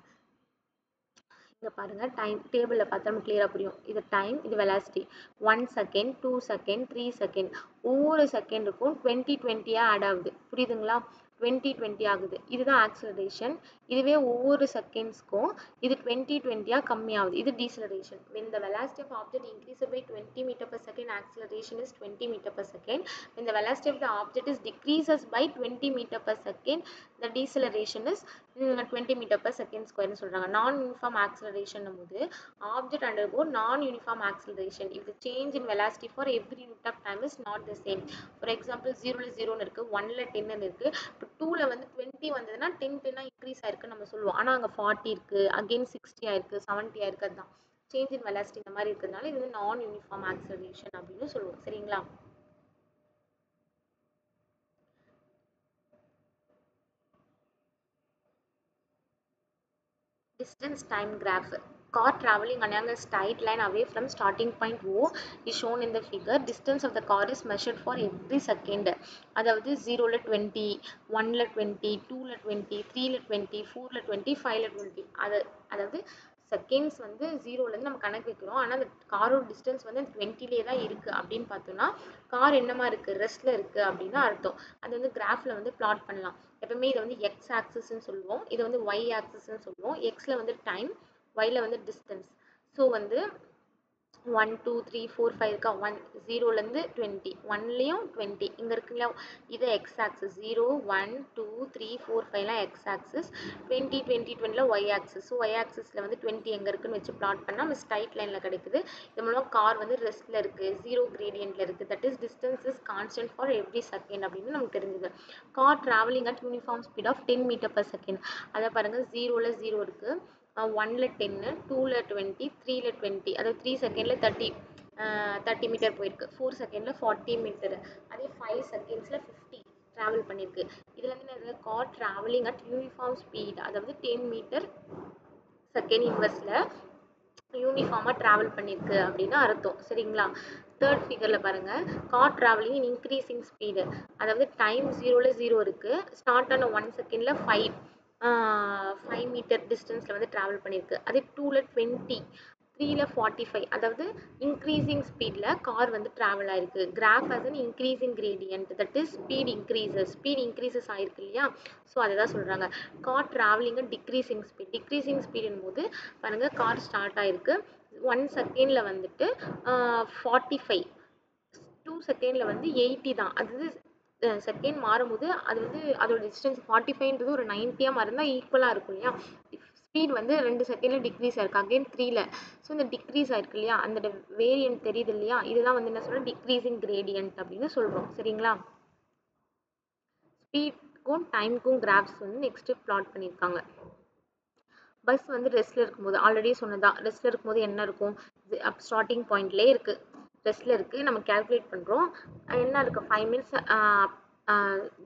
இங்கே பாருங்கள், டைம் டேபிளில் பார்த்தா நமக்கு கிளியராக புரியும். இது டைம், இது வெலாசிட்டி. 1 செகண்ட், 2 செகண்ட், 3 செகண்ட், ஒவ்வொரு செகண்டுக்கும் 20 ஆட் ஆகுது. புரியுதுங்களா? 20 ஆகுது. இதுதான் ஆக்சிலரேஷன். இதுவே ஒவ்வொரு செகண்ட்ஸ்க்கும் இது 20 கம்மியாகுது. இது deceleration. when the velocity of object increases by 20 meter per second, acceleration is 20 meter per second. when the velocity of the object is decreases by 20 meter per second, the deceleration is 20 meter per second square னு சொல்றாங்க. நான் uniform acceleration போது object undergo non uniform acceleration if the change in velocity for every unit of time is not the same. for example 0ல 0ன்னு இருக்கு, 1ல 10ன்னு இருக்கு. இப்போ 2ல வந்து 20 வந்ததுன்னா 10 increase ஆயிருக்கு நம்ம சொல்லுவோம். ஆனால் அங்கே 40 இருக்கு, அகெயின் 60 ஆயிருக்கு, 70 ஆயிருக்கு. அதுதான் சேஞ்ச் இன் வெலாசிட்டி இந்த மாதிரி இருக்கிறதுனால இது வந்து நான் யூனிஃபார்ம் ஆக்சிலரேஷன் அப்படின்னு சொல்லுவோம். சரிங்களா? Distance time graph. Car traveling along a straight line away from starting point O is shown in the figure. Distance of the car is measured for every second. அதாவது 0ல 20, 1ல 20, 2ல 20, 3ல 20, 4ல 20, 5ல 20. அதாவது செகண்ட்ஸ் வந்து 0லேருந்து நம்ம கணக்கு வைக்கிறோம். ஆனால் அந்த காரோட டிஸ்டன்ஸ் வந்து 20லே தான் இருக்குது அப்படின்னு பார்த்தோம்னா கார் என்னமா இருக்குது? ரெஸ்ட்டில் இருக்குது அப்படின்னு அர்த்தம். அது வந்து கிராஃபில் வந்து பிளாட் பண்ணலாம். எப்பவுமே இதை வந்து எக்ஸ் ஆக்சிஸ்ன்னு சொல்லுவோம், இதை வந்து ஒய் ஆக்சிஸ்ன்னு சொல்லுவோம். எக்ஸில் வந்து டைம், ஒய்ல வந்து டிஸ்டன்ஸ். ஸோ வந்து 1 2 3 4 5 இருக்கா 1 0லேருந்து 20 1லேயும் 20 இங்கே இருக்குல்ல இது எக்ஸ் ஆக்சிஸ் 0 1 2 3 4 5லாம் எக்ஸ் ஆக்சிஸ் 20 20 20ல ஒய் ஆக்சிஸ் ஸோ ஒய் ஆக்சிஸில் வந்து 20 எங்கே இருக்குன்னு வச்சு பிளாட் பண்ணால் நம்ம ஸ்ட்ரைட் லைனில் கிடைக்குது இது மூலம் கார் வந்து ரெஸ்ட்டில் இருக்குது ஜீரோ கிரேடியண்ட்டில் இருக்குது that is distance is constant for every second அப்படின்னு நமக்கு தெரிஞ்சுது car travelling at uniform speed of 10 metre per second அதை பாருங்கள் 0ல் 0 இருக்குது 1ல் 10 2ல் 20 3ல் 20 அதாவது 3 செகண்டில் 30 மீட்டர் போயிருக்கு 4 செகண்டில் 40 மீட்டர் அதே 5 செகண்ட்ஸில் 50 ட்ராவல் பண்ணியிருக்கு இதில் வந்து நிறைய car travelling at uniform speed அதாவது 10 மீட்டர் செகண்ட் இன்வெர்ஸில் யூனிஃபார்மாக ட்ராவல் பண்ணியிருக்கு அப்படின்னு அர்த்தம் சரிங்களா தேர்ட் ஃபிகரில் பாருங்கள் கார் ட்ராவலிங் இன் இன்க்ரீசிங் ஸ்பீடு அதாவது டைம் 0ல் 0 இருக்குது ஸ்டார்ட் ஆன 1 செகண்டில் 5 மீட்டர் டிஸ்டன்ஸில் வந்து ட்ராவல் பண்ணியிருக்கு அதே 2ல் 20 3ல் 45 அதாவது இன்க்ரீசிங் ஸ்பீடில் கார் வந்து ட்ராவல் ஆயிருக்கு graph as an increasing gradient that is speed increases ஆயிருக்கு இல்லையா ஸோ அதை தான் சொல்கிறாங்க கார் ட்ராவலிங் டிக்ரீசிங் ஸ்பீடுன் போது பாருங்கள் கார் ஸ்டார்ட் ஆயிருக்கு 1 செகண்டில் வந்துட்டு 45 2 செகண்டில் வந்து 80 தான் அது செகண்ட் மாறும்போது அது வந்து அதோட டிஸ்டன்ஸ் 45ன்றது ஒரு 90யாக மாறினா ஈக்குவலாக இருக்கும் இல்லையா ஸ்பீட் வந்து 2 செகண்டில் டிக்ரீஸ் ஆயிருக்கு அகைன் 3ல் ஸோ இந்த டிக்ரீஸ் ஆயிருக்கு இல்லையா அந்த வேரியன்ட் தெரியுது இல்லையா இதெல்லாம் வந்து என்ன சொல்கிறோம் டிக்ரீசிங் கிரேடியன்ட் அப்படின்னு சொல்கிறோம் சரிங்களா ஸ்பீட்க்கும் டைமுக்கும் கிராஃப்ஸ் வந்து நெக்ஸ்ட்டு பிளாட் பண்ணியிருக்காங்க பஸ் வந்து ரெஸ்ட்டில் இருக்கும்போது ஆல்ரெடி சொன்னதான் ரெஸ்ட்டில் இருக்கும்போது என்ன இருக்கும் ஸ்டார்டிங் பாயிண்ட்லேயே இருக்குது ரெஸ்ட்டில் இருக்குது நம்ம கேல்குலேட் பண்ணுறோம் என்ன இருக்குது 5 மினிட்ஸ்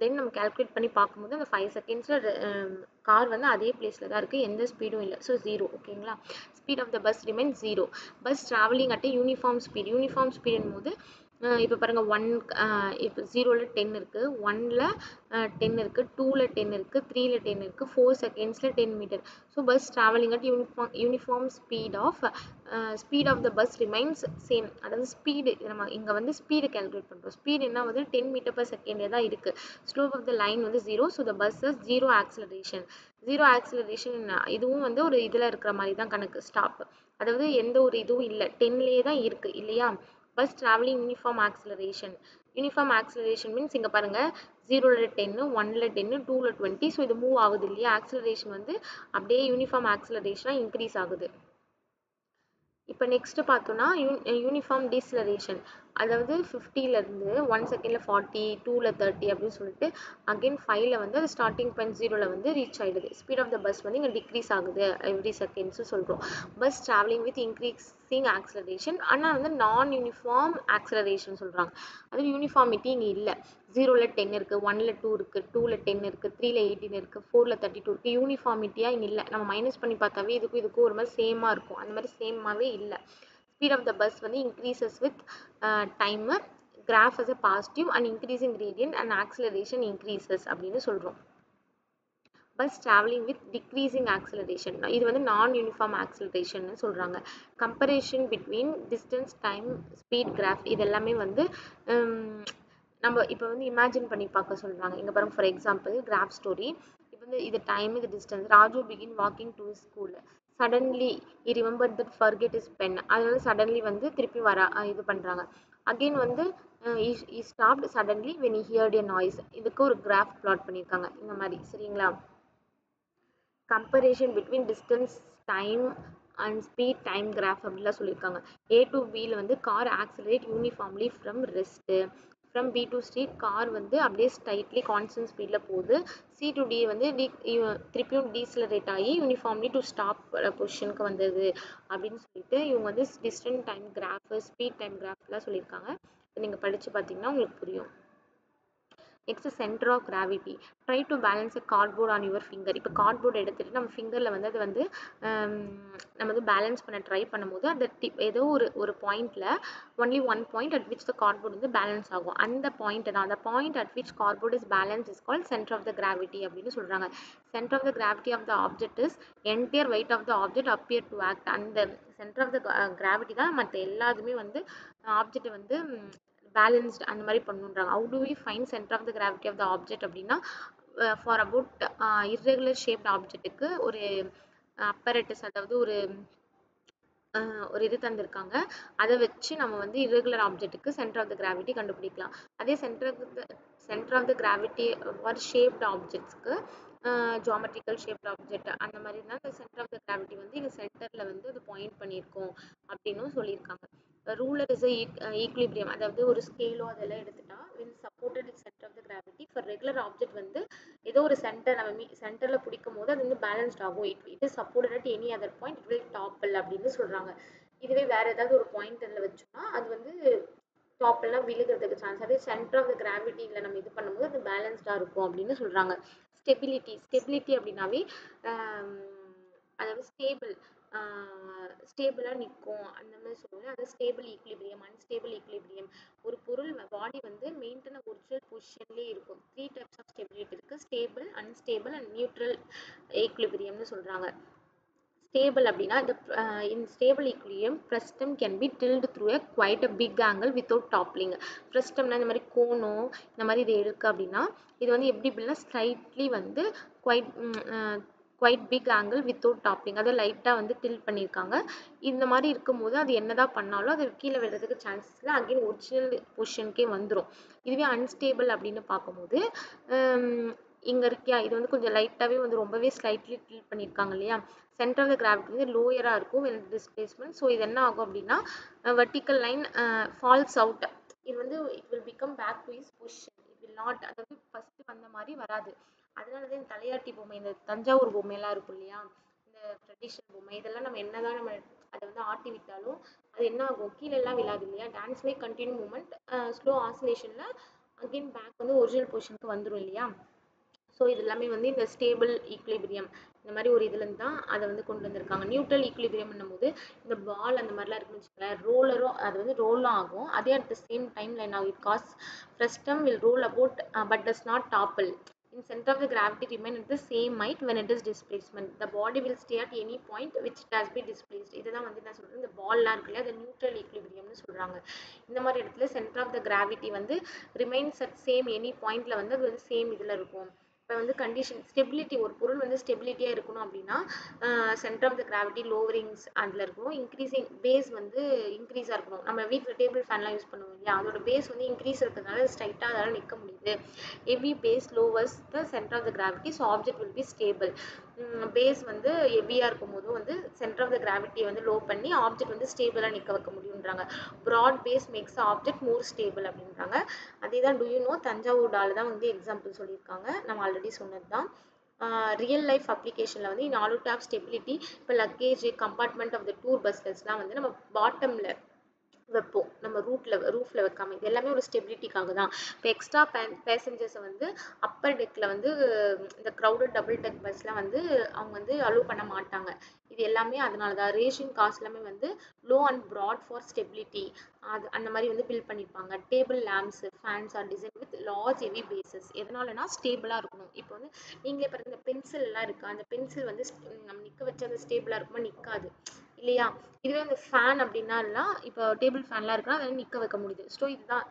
தென் நம்ம கேல்குலேட் பண்ணி பார்க்கும்போது அந்த 5 செகண்ட்ஸில் கார் வந்து அதே பிளேஸில் தான் இருக்குது எந்த ஸ்பீடும் இல்லை ஸோ 0 ஓகேங்களா speed of the bus remain 0 bus travelling at uniform ஸ்பீடுன் போது இப்போ பாருங்கள் இப்போ 0ல் 10 இருக்குது 1ல் 10 இருக்குது 2ல் 10 இருக்குது 3ல் 10 இருக்குது 4 செகண்ட்ஸில் 10 metre so bus travelling at uniform speed of the bus remains same அதாவது ஸ்பீடு நம்ம இங்கே வந்து ஸ்பீடு கேல்குலேட் பண்ணுறோம் ஸ்பீடு என்ன வந்து 10 மீட்டர் per செகண்டே தான் இருக்குது ஸ்லோப் ஆஃப் த லைன் வந்து 0 so the bus is zero acceleration இதுவும் வந்து ஒரு இதில் இருக்கிற மாதிரி தான் கணக்கு ஸ்டாப் அதாவது எந்த ஒரு இதுவும் இல்லை 10லேயே தான் இருக்குது இல்லையா bus travelling uniform acceleration means இங்கே பாருங்கள் 0ல் 10 1ல் 10 2ல் 20 ஸோ இது மூவ் ஆகுது இல்லையா ஆக்சிலரேஷன் வந்து அப்படியே யூனிஃபார்ம் ஆக்சிலரேஷனாக இன்க்ரீஸ் ஆகுது இப்போ நெக்ஸ்ட்டு பார்த்தோன்னா யூனிஃபார்ம் டீசலரேஷன் அதாவது 50லேருந்து 1 செகண்டில் 40 2ல் 30 அப்படின்னு சொல்லிட்டு அகெயின் 5ல் வந்து அது ஸ்டார்டிங் பாயிண்ட் 0ல் வந்து ரீச் ஆகிடுது ஸ்பீட் ஆஃப் த பஸ் வந்து இங்கே டிக்ரீஸ் ஆகுது எவ்ரி செகண்ட்ஸு சொல்கிறோம் bus travelling with increasing acceleration ஆனால் வந்து நான் யூனிஃபார்ம் ஆக்சிலரேஷன் சொல்கிறாங்க அது யூனிஃபார்மிட்டி இங்கே இல்லை 0ல் 10 இருக்குது 1ல் 2 இருக்குது 2ல் 10 இருக்குது 3ல் 18 இருக்குது 4ல் 32 இருக்குது யூனிஃபார்மிட்டியாக இங்கே இல்லை நம்ம மைனஸ் பண்ணி பார்த்தாவே இதுக்கும் ஒரு மாதிரி சேமாக இருக்கும் அந்த மாதிரி சேமாகவே இல்லை ஸ்பீட் ஆஃப் த பஸ் வந்து increases with time graph as a positive and increasing gradient and acceleration increases அப்படின்னு சொல்கிறோம் bus travelling with decreasing acceleration இது வந்து நான் யூனிஃபார்ம் ஆக்சிலரேஷன் சொல்கிறாங்க comparison between distance time speed graph இது எல்லாமே வந்து நம்ம இப்போ வந்து இமேஜின் பண்ணி பார்க்க சொல்கிறாங்க இங்கே பாருங்க ஃபார் எக்ஸாம்பிள் கிராஃப் ஸ்டோரி இப்போ வந்து இது டைம் இது distance Raju begin walking to school suddenly I remember that forget is pen அதனால சடன்லி வந்து திருப்பி இது பண்ணுறாங்க அகெயின் வந்து stopped suddenly when he heard a noise இதுக்கு ஒரு கிராஃப் பிளாட் பண்ணியிருக்காங்க இந்த மாதிரி சரிங்களா comparison between distance time and speed time graph அப்படிலாம் சொல்லியிருக்காங்க A to Bயில் வந்து car accelerate uniformly from rest from B to C car வந்து அப்படியே ஸ்ட்ரைட்லி கான்ஸ்டன்ட் ஸ்பீடில் போகுது C to D வந்து திருப்பியும் டீசலரேட் ஆகி யூனிஃபார்ம்லி டு ஸ்டாப் பொசிஷனுக்கு வந்தது அப்படின்னு சொல்லிட்டு இவங்க வந்து distance time graph speed time கிராஃப்லாம் சொல்லியிருக்காங்க நீங்கள் படித்து பார்த்தீங்கன்னா உங்களுக்கு புரியும் next centre of gravity try to balance a cardboard on your finger இப்போ கார்ட்போர்டு எடுத்துகிட்டு நம்ம ஃபிங்கரில் வந்து அது வந்து நம்ம வந்து பேலன்ஸ் பண்ண ட்ரை பண்ணும்போது அந்த ஏதோ ஒரு பாயிண்டில் only one point at which the cardboard வந்து பேலன்ஸ் ஆகும் அந்த பாயிண்ட் தான் அந்த point at which cardboard is balance is called centre of the gravity அப்படின்னு சொல்கிறாங்க centre of the gravity of the object is entire weight of the object appear to act அந்த centre of the gravity தான் மற்ற எல்லாத்துமே வந்து object வந்து balanced அந்த மாதிரி பண்ணுன்றாங்க how to we find centre of the gravity of the object அப்படின்னா ஃபார் அபவுட் இர்ரெகுலர் ஷேப்ட் ஆப்ஜெக்ட்டுக்கு ஒரு அப்பரேட்டஸ் அதாவது ஒரு ஒரு இது தந்திருக்காங்க. அதை வச்சு நம்ம வந்து irregular ஆப்ஜெக்ட்டுக்கு சென்டர் ஆஃப் த கிராவிட்டி கண்டுபிடிக்கலாம். அதே centre of the gravity for shaped ஆப்ஜெக்ட்ஸ்க்கு ஜியோமெட்ரிக்கல் ஷேப்டு ஆப்ஜெக்ட் அந்த மாதிரி தான் இந்த சென்டர் ஆஃப் த கிராவிட்டி வந்து இங்கே சென்டரில் வந்து அது பாயிண்ட் பண்ணியிருக்கோம் அப்படின்னும் சொல்லியிருக்காங்க. ரூலர் இஸ் ஈக்லிபிரியம், அதாவது ஒரு ஸ்கேலோ அதெல்லாம் எடுத்துட்டா when supported in center of the gravity for regular object வந்து ஏதோ ஒரு சென்டர் நம்ம சென்டரில் பிடிக்கும் போது அது வந்து பேலன்ஸ்ட் ஆகும். It is supported at any other point it will topple அப்படின்னு சொல்கிறாங்க. இதுவே வேற ஏதாவது ஒரு பாயிண்ட் அதில் வச்சோம்னா அது வந்து டாப்பெல்லாம் விழுகிறதுக்கு சான்ஸ். அதே சென்டர் ஆஃப் த கிராவிட்டியில் நம்ம இது பண்ணும்போது அது பேலன்ஸ்டாக இருக்கும் அப்படின்னு சொல்கிறாங்க. ஸ்டெபிலிட்டி அப்படின்னாவே அதாவது ஸ்டேபிளாக நிற்கும் அந்த மாதிரி சொல்லுவோம். அது ஸ்டேபிள் ஈக்லிபிரியம், அன்ஸ்டேபிள் ஈக்லிபிரியம். ஒரு பொருள் பாடி வந்து மெயின்டைன் ஒரிஜினல் பொசிஷன்லேயே இருக்கும். 3 டைப்ஸ் ஆஃப் ஸ்டெபிலிட்டி இருக்குது: ஸ்டேபிள், அன்ஸ்டேபிள் அண்ட் நியூட்ரல் ஈக்லிபிரியம்னு சொல்கிறாங்க. ஸ்டேபிள் அப்படின்னா in stable equilibrium frustum can be tilted through a quite a big angle without toppling. frustumனா இந்த மாதிரி கோனோ இந்த மாதிரி இது இருக்கு அப்படின்னா இது வந்து எப்படி இப்படின்னா ஸ்லைட்லி வந்து quite big angle without topping, அதை லைட்டாக வந்து டில்ட் பண்ணியிருக்காங்க. இந்த மாதிரி இருக்கும்போது அது என்னதான் பண்ணாலும் அது கீழே விடுறதுக்கு சான்சஸ் இல்லை, அகெயின் ஒரிஜினல் பொசிஷனுக்கே வந்துடும். இதுவே அன்ஸ்டேபிள் அப்படின்னு பார்க்கும்போது இங்கே இருக்கியா இது வந்து கொஞ்சம் லைட்டாகவே வந்து ரொம்பவே ஸ்லைட்லி டில்ட் பண்ணியிருக்காங்க இல்லையா, சென்டர் ஆஃப் த கிராவிட்டி வந்து லோயராக இருக்கும் when displacement. ஸோ இது என்ன ஆகும் அப்படின்னா வெர்டிக்கல் லைன் ஃபால்ஸ் அவுட். இது வந்து it will become back to is position. It will not, அதாவது ஃபர்ஸ்ட் வந்த மாதிரி வராது. அதனால தான் இந்த தலையாட்டி பொம்மை, இந்த தஞ்சாவூர் பொம்மையெல்லாம் இருக்கும் இல்லையா, இந்த ட்ரெடிஷனல் பொம்மை, இதெல்லாம் நம்ம என்னதான் நம்ம அதை வந்து ஆட்டி விட்டாலும் அது என்ன ஆகும், கீழெல்லாம் விழாது இல்லையா. Dance like continue moment, slow ஆசிலேஷனில் அகெயின் பேக் வந்து ஒரிஜினல் பொசிஷனுக்கு வந்துடும் இல்லையா. ஸோ இது எல்லாமே வந்து இந்த ஸ்டேபிள் ஈக்லிபிரியம் இந்த மாதிரி ஒரு இதுலேருந்து தான் அதை வந்து கொண்டு வந்திருக்காங்க. நியூட்ரல் ஈக்லிபிரியம்னும் போது இந்த பால் அந்த மாதிரிலாம் இருக்குன்னு வச்சுக்கோங்களேன், ரோலரும் அது வந்து ரோலும் ஆகும். அதே at the same time line ஆகும். It cause frustum will roll about but does not topple. In center of the gravity remain at the same height when it is displacement. The body will stay at any point which it has been displaced. இதுதான் வந்து என்ன சொல்றது, இந்த பால்லாம் இருக்குல்ல அது neutral ஈக்லிபிரியம்னு சொல்றாங்க. இந்த மாதிரி இடத்துல சென்டர் ஆஃப் த கிராவிட்டி வந்து ரிமைன்ஸ் அட் சேம் எனி பாயிண்ட்ல வந்து அது வந்து சேம் இதில் இருக்கும். இப்போ வந்து கண்டிஷன் ஸ்டெபிலிட்டி, ஒரு பொருள் வந்து ஸ்டெபிலிட்டியாக இருக்கணும் அப்படின்னா சென்டர் ஆஃப் த கிராவிட்டி லோவரிங்ஸ் அதில் இருக்கணும். இன்க்ரீசிங் பேஸ் வந்து இன்க்ரீஸாக இருக்கணும். நம்ம வீட்டில் டேபிள் ஃபேன்லாம் யூஸ் பண்ணுவோம் இல்லையா, அதோட பேஸ் வந்து இன்க்ரீஸ் இருக்கிறதுனால ஸ்ட்ரைட்டாக அதால் நிற்க முடியுது. Heavy base lowers the centre of the gravity, so object will be stable. Base வந்து ஹெவியாக இருக்கும் போதும் வந்து சென்டர் ஆஃப் த கிராவிட்டியை வந்து லோ பண்ணி ஆப்ஜெக்ட் வந்து ஸ்டேபிளாக நிற்க வைக்க முடியுன்றாங்க. Broad base makes object more stable அப்படின்றாங்க. அதே தான் டூயூனோ தஞ்சாவூர் டால் தான் வந்து எக்ஸாம்பிள் சொல்லியிருக்காங்க, நம்ம ஆல்ரெடி சொன்னது தான். ரியல் லைஃப் அப்ளிகேஷனில் வந்து in order to have stability, இப்போ luggage compartment of the tour பஸ்ஸஸ்லாம் வந்து நம்ம பாட்டமில் வைப்போம், நம்ம ரூஃபில் வைக்காம. இது எல்லாமே ஒரு ஸ்டெபிலிட்டிக்காக தான். இப்போ எக்ஸ்ட்ரா பேசஞ்சர்ஸை வந்து அப்பர் டெக்கில் வந்து இந்த க்ரௌடட் டபுள் டெக் பஸ்லாம் வந்து அவங்க வந்து அலோவ் பண்ண மாட்டாங்க. இது எல்லாமே அதனால தான். ரேஷிங் காஸ்ட் எல்லாமே வந்து low and broad for stability அது அந்த மாதிரி வந்து பில்ட் பண்ணியிருப்பாங்க. Table lamps fans are design with large heavy bases. எதனாலனா ஸ்டேபிளாக இருக்கணும். இப்போ வந்து நீங்களே பாருங்க, இந்த பென்சில்லாம் இருக்குது, அந்த பென்சில் வந்து நம்ம நிற்க வச்சு அந்த ஸ்டேபிளாக இருக்குமா, நிற்காது இல்லையா. இதுவே இந்த ஃபேன் அப்படின்னாலாம் இப்போ டேபிள் ஃபேன்லாம் இருக்குன்னா அதை நிற்க வைக்க முடியுது. ஸோ இதுதான்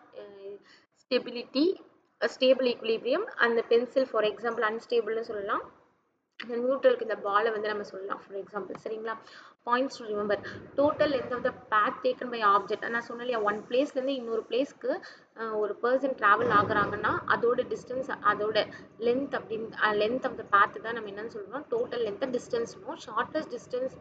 ஸ்டெபிலிட்டி, ஸ்டேபிள் ஈக்லிபிரியம். அந்த பென்சில் ஃபார் எக்ஸாம்பிள் அன்ஸ்டேபிள்னு சொல்லலாம். அந்த நியூட்ரலுக்கு இந்த பாலை வந்து நம்ம சொல்லலாம் ஃபார் எக்ஸாம்பிள். சரிங்களா. Points to remember: total length of the path taken by object. நான் சொன்னேன் இல்லையா, ஒன் பிளேஸ்லேருந்து இன்னொரு பிளேஸ்க்கு ஒரு பர்சன் ட்ராவல் ஆகுறாங்கன்னா அதோட டிஸ்டன்ஸ், அதோட லென்த் அப்படின்னு லென்த் ஆஃப் த பேத் தான் நம்ம என்னன்னு சொல்கிறோம், டோட்டல் லென்த்தை டிஸ்டன்ஸ்னும். Shortest distance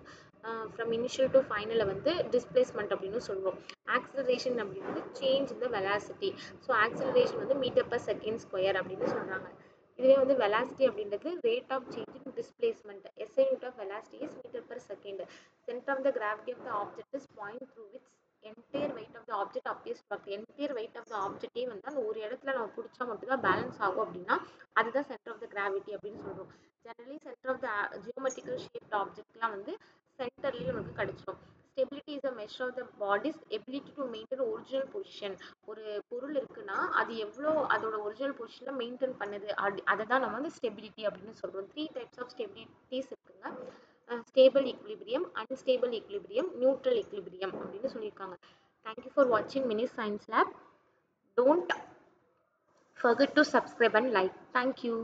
from initial to ஃபைனலில் வந்து டிஸ்பிளேஸ்மெண்ட் அப்படின்னு சொல்லுவோம். ஆக்சிலரேஷன் அப்படின்றது சேஞ்ச் இந்த வெலாசிட்டி. ஸோ ஆக்சிலரேஷன் வந்து மீட்டர் பர் செகண்ட் ஸ்கொயர் அப்படின்னு சொல்கிறாங்க. இதுவே வந்து வெலாசிட்டி அப்படின்றது rate of change in displacement. SI unit of velocity is metre per second. Centre of the gravity of the object is point through which entire weight of the object appears to act. Entire weight of the ஆப்ஜெக்டே வந்து அந்த ஒரு இடத்துல நம்ம பிடிச்சா மட்டும் தான் balance ஆகும் அப்படின்னா அதுதான் சென்டர் ஆஃப் த கிராவிட்டி அப்படின்னு சொல்றோம். Generally centre of the geometrical shaped ஆப்ஜெக்ட்லாம் வந்து சென்டர்லேயே நமக்கு கிடைச்சிடும். Stability is a measure of the body's ability to maintain original position. ஒரு பொருள் இருக்குன்னா அது எவ்வளோ அதோட ஒரிஜினல் பொசிஷனில் மெயின்டைன் பண்ணுது அதை தான் நம்ம வந்து ஸ்டெபிலிட்டி அப்படின்னு சொல்கிறோம். 3 டைப்ஸ் ஆஃப் ஸ்டெபிலிட்டிஸ் இருக்குங்க: stable equilibrium, unstable equilibrium, neutral equilibrium அப்படின்னு சொல்லியிருக்காங்க. தேங்க்யூ ஃபார் வாட்சிங் mini science lab. Don't forget to subscribe and like. Thank you.